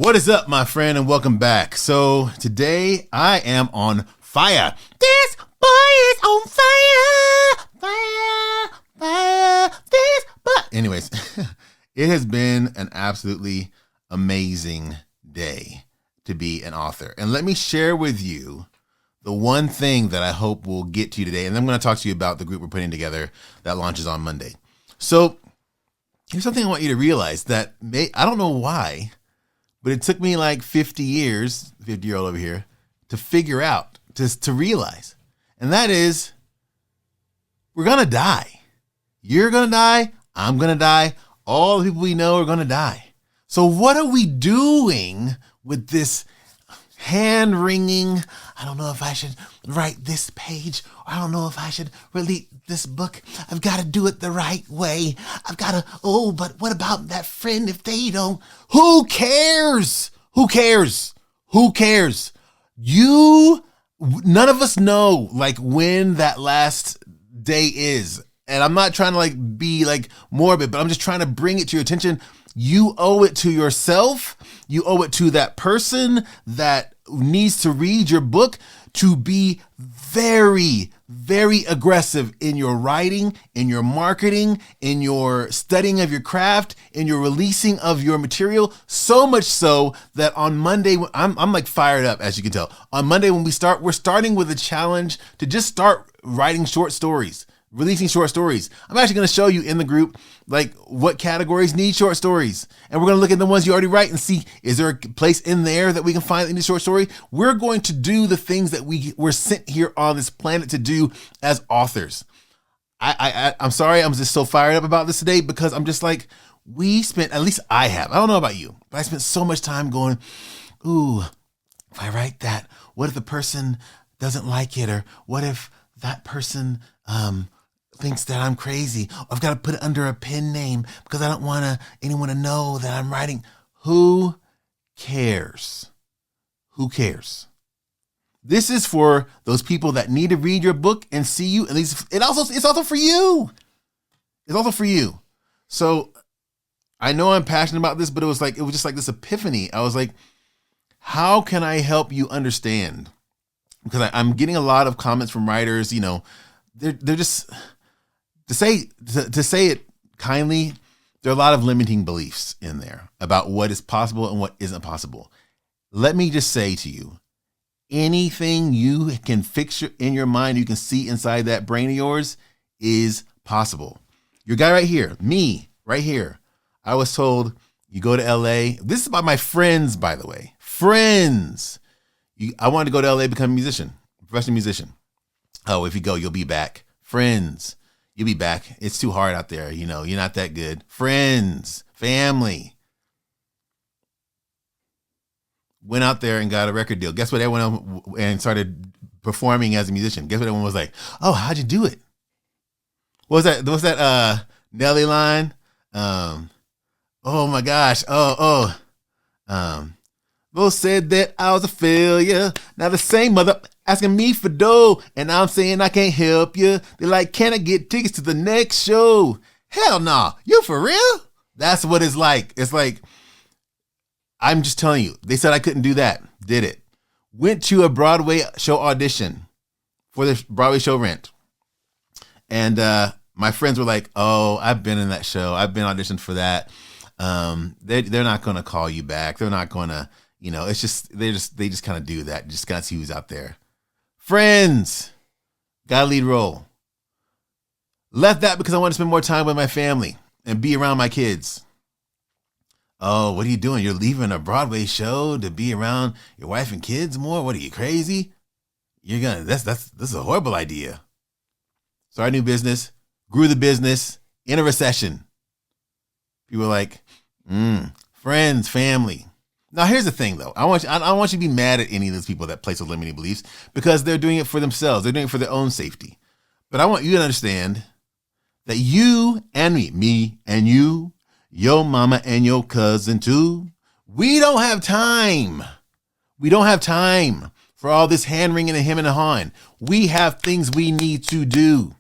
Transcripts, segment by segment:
What is up, my friend, and welcome back. So today I am on fire. This boy is on fire, fire, fire. This boy. Anyways, it has been an absolutely amazing day to be an author. And let me share with you the one thing that I hope will get to you today. And then I'm going to talk to you about the group we're putting together that launches on Monday. So here's something I want you to realize that I don't know why, but it took me like 50 years, 50-year-old over here, to figure out, to realize. And that is, we're going to die. You're going to die. I'm going to die. All the people we know are going to die. So what are we doing with this hand-wringing, I don't know if I should write this page, or I don't know if I should release this book. I've got to do it the right way. I've got to, but what about that friend if they don't? Who cares? Who cares? Who cares? None of us know like when that last day is. And I'm not trying to be morbid, but I'm just trying to bring it to your attention. You owe it to yourself. You owe it to that person that needs to read your book to be very, very aggressive in your writing, in your marketing, in your studying of your craft, in your releasing of your material. So much so that on Monday, I'm fired up, as you can tell. On Monday when we're starting with a challenge to just start writing short stories. Releasing short stories. I'm actually going to show you in the group what categories need short stories. And we're going to look at the ones you already write and see, is there a place in there that we can find in the short story? We're going to do the things that we're sent here on this planet to do as authors. I'm sorry, I'm just so fired up about this today because I'm just we spent, at least I have, I don't know about you, but I spent so much time going, ooh, if I write that, what if the person doesn't like it? Or what if that person, thinks that I'm crazy. I've got to put it under a pen name because I don't want anyone to know that I'm writing. Who cares? Who cares? This is for those people that need to read your book and see you. At least it's also for you. It's also for you. So I know I'm passionate about this, but it was just like this epiphany. I was like, how can I help you understand? Because I'm getting a lot of comments from writers, they're just, to say it kindly, there are a lot of limiting beliefs in there about what is possible and what isn't possible. Let me just say to you, anything you can fix in your mind, you can see inside that brain of yours is possible. Your guy right here, me right here, I was told you go to LA. This is about my friends, by the way. Friends. I wanted to go to LA, become a musician, professional musician. Oh, if you go, you'll be back. Friends, you'll be back. It's too hard out there. You're not that good. Friends, family. Went out there and got a record deal. Guess what? Everyone and started performing as a musician. Guess what? Everyone was like, oh, how'd you do it? What was that Nelly line? Oh my gosh. Both said that I was a failure. Now the same mother asking me for dough, and I'm saying I can't help you. They're like, can I get tickets to the next show? Hell no. You for real? That's what it's like. It's like, I'm just telling you. They said I couldn't do that. Did it. Went to a Broadway show audition for the Broadway show Rent. And my friends were like, oh, I've been in that show. I've been auditioned for that. They're not going to call you back. They're not going to, it's just, they just kind of do that. Just kind of see who's out there. Friends, got a lead role. Left that because I want to spend more time with my family and be around my kids. Oh, what are you doing? You're leaving a Broadway show to be around your wife and kids more? What are you, crazy? This is a horrible idea. Started a new business, grew the business in a recession. People were like, friends, family. Now, here's the thing, though. I don't want you to be mad at any of those people that place those limiting beliefs because they're doing it for themselves. They're doing it for their own safety. But I want you to understand that you and me and you, your mama and your cousin too, we don't have time. We don't have time for all this hand-wringing and him and hawing. We have things we need to do.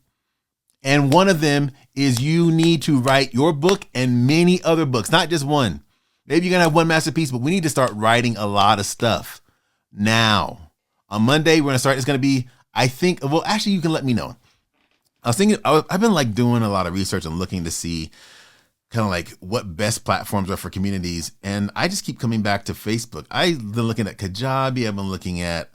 And one of them is you need to write your book and many other books, not just one. Maybe you're going to have one masterpiece, but we need to start writing a lot of stuff now. On Monday, we're going to start. It's going to be, I think, well, actually, you can let me know. I was thinking, I've been like doing a lot of research and looking to see kind of like what best platforms are for communities. And I just keep coming back to Facebook. I've been looking at Kajabi. I've been looking at,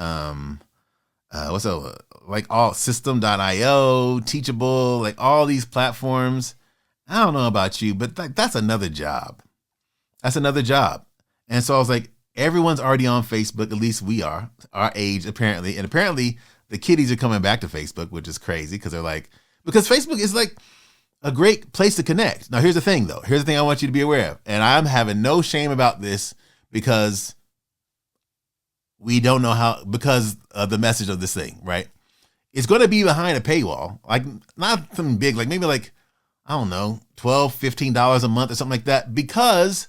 what's up? Like all system.io, Teachable, like all these platforms. I don't know about you, but that's another job. That's another job. And so I was like, everyone's already on Facebook. At least we are, our age apparently. And apparently the kiddies are coming back to Facebook, which is crazy because they're like, because Facebook is like a great place to connect. Now, here's the thing though. Here's the thing I want you to be aware of. And I'm having no shame about this because we don't know how, because of the message of this thing, right? It's going to be behind a paywall, like not something big, like maybe like, I don't know, $12, $15 a month or something like that, because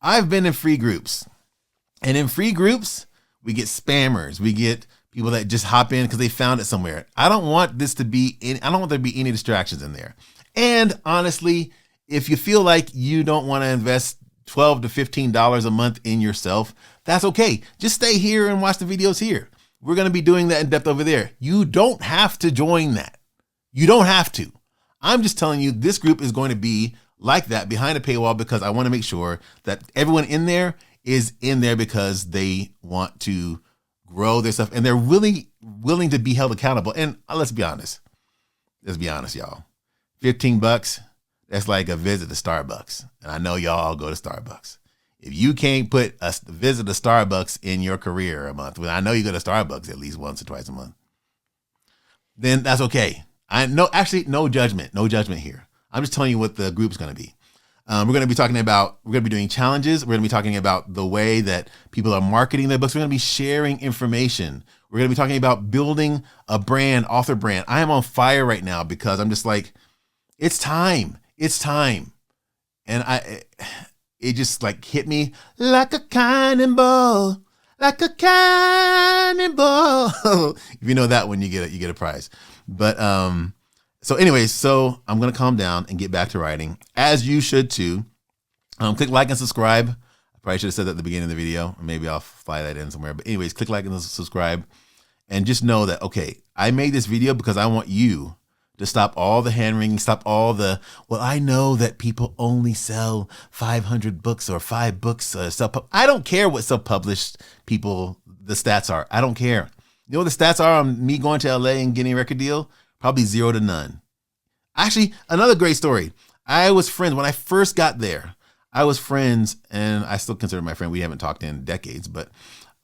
I've been in free groups. And in free groups, we get spammers. We get people that just hop in because they found it somewhere. I don't want there to be any distractions in there. And honestly, if you feel like you don't want to invest $12 to $15 a month in yourself, that's okay. Just stay here and watch the videos here. We're going to be doing that in depth over there. You don't have to join that. You don't have to. I'm just telling you, this group is going to be like that behind a paywall because I want to make sure that everyone in there is in there because they want to grow their stuff and they're really willing to be held accountable. And let's be honest. Let's be honest, y'all. $15, that's like a visit to Starbucks. And I know y'all go to Starbucks. If you can't put a visit to Starbucks in your career a month, well, I know you go to Starbucks at least once or twice a month, then that's okay. I know, actually, no judgment here. I'm just telling you what the group's going to be. We're going to be doing challenges. We're going to be talking about the way that people are marketing their books. We're going to be sharing information. We're going to be talking about building a brand, author brand. I am on fire right now because I'm just like, it's time. It's time. And it just like hit me like a cannonball, like a cannonball. If you know that one, you get a prize. But so anyways, so I'm gonna calm down and get back to writing, as you should too. Click like and subscribe. I probably should have said that at the beginning of the video. Or maybe I'll fly that in somewhere. But anyways, click like and subscribe, and just know that okay, I made this video because I want you to stop all the hand wringing, stop all the, well, I know that people only sell 500 books or 5 books. I don't care what self-published people, the stats are. I don't care. You know what the stats are on me going to LA and getting a record deal? Probably 0 to none. Actually, another great story. I was friends when I first got there. I was friends, and I still consider my friend. We haven't talked in decades, but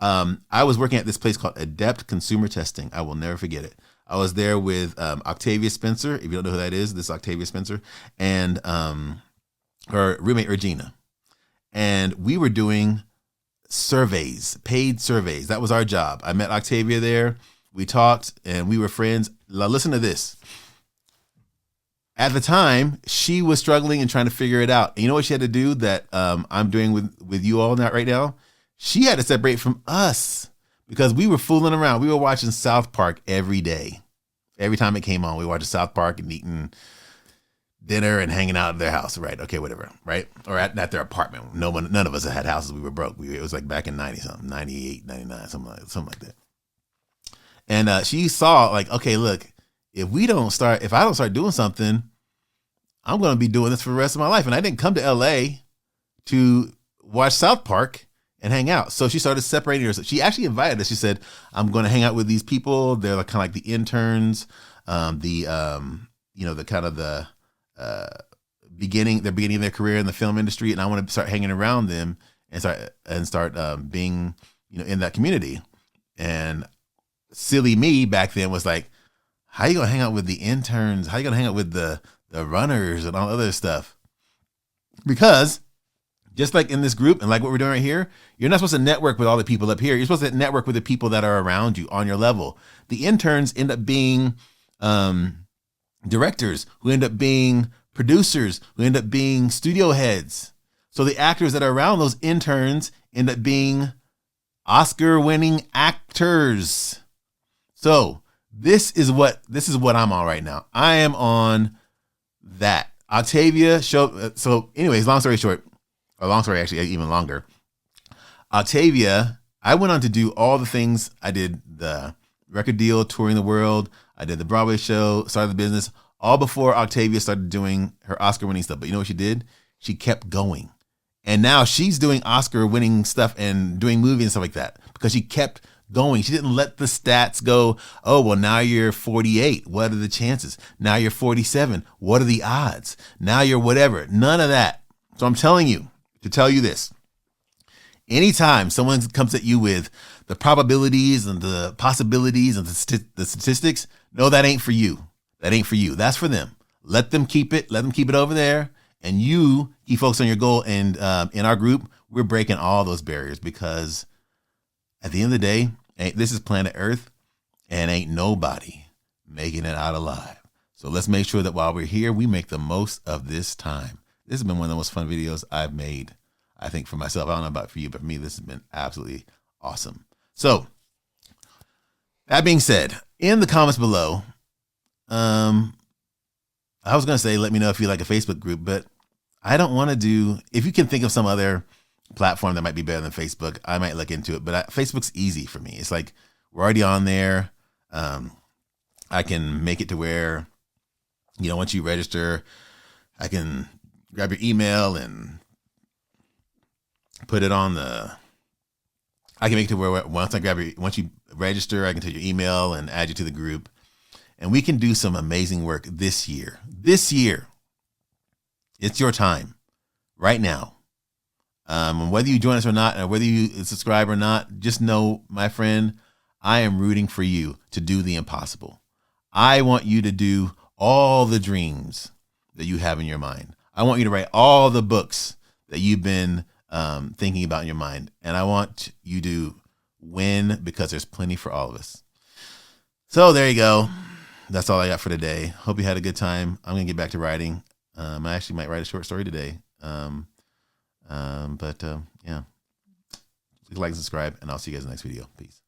I was working at this place called Adept Consumer Testing. I will never forget it. I was there with Octavia Spencer. If you don't know who that is, this is Octavia Spencer, and her roommate Regina. And we were doing surveys, paid surveys. That was our job. I met Octavia there. We talked, and we were friends. Now listen to this. At the time, she was struggling and trying to figure it out. And you know what she had to do that I'm doing with you all right now? She had to separate from us. Because we were fooling around. We were watching South Park every day. Every time it came on, we watched South Park and eating dinner and hanging out at their house. Right. Okay, whatever. Right. Or at their apartment. None of us had houses. We were broke. It was like back in 90 something, 98, 99, something like that. And she saw like, okay, look, if I don't start doing something, I'm going to be doing this for the rest of my life. And I didn't come to LA to watch South Park and hang out. So she started separating herself. She actually invited us. She said, I'm going to hang out with these people. They're kind of like the interns, beginning their career in the film industry. And I want to start hanging around them and start being, in that community. And silly me back then was like, how you going to hang out with the interns? How you going to hang out with the runners and all other stuff? Because just like in this group and like what we're doing right here, you're not supposed to network with all the people up here. You're supposed to network with the people that are around you on your level. The interns end up being directors, who end up being producers, who end up being studio heads. So the actors that are around those interns end up being Oscar-winning actors. So this is what I'm on right now. I am on that. Octavia showed. So anyways, long story short, a long story, actually, even longer. Octavia, I went on to do all the things. I did the record deal, touring the world. I did the Broadway show, started the business, all before Octavia started doing her Oscar-winning stuff. But you know what she did? She kept going. And now she's doing Oscar-winning stuff and doing movies and stuff like that because she kept going. She didn't let the stats go, oh, well, now you're 48. What are the chances? Now you're 47. What are the odds? Now you're whatever. None of that. So I'm telling you, to tell you this, anytime someone comes at you with the probabilities and the possibilities and the statistics, no, that ain't for you. That ain't for you. That's for them. Let them keep it. Let them keep it over there. And you keep focused on your goal. And in our group, we're breaking all those barriers because at the end of the day, this is planet Earth and ain't nobody making it out alive. So let's make sure that while we're here, we make the most of this time. This has been one of the most fun videos I've made, I think, for myself. I don't know about for you, but for me, this has been absolutely awesome. So that being said, in the comments below, I was going to say, let me know if you like a Facebook group, but I don't want to do, if you can think of some other platform that might be better than Facebook, I might look into it. But Facebook's easy for me. It's like, we're already on there. I can make it to where, once you register, I can grab your email and put it on I can make it to where once you register, I can take your email and add you to the group. And we can do some amazing work this year. This year, it's your time right now. Whether you join us or not, or whether you subscribe or not, just know, my friend, I am rooting for you to do the impossible. I want you to do all the dreams that you have in your mind. I want you to write all the books that you've been thinking about in your mind. And I want you to win because there's plenty for all of us. So there you go. That's all I got for today. Hope you had a good time. I'm going to get back to writing. I actually might write a short story today. Yeah. Please like and subscribe, and I'll see you guys in the next video. Peace.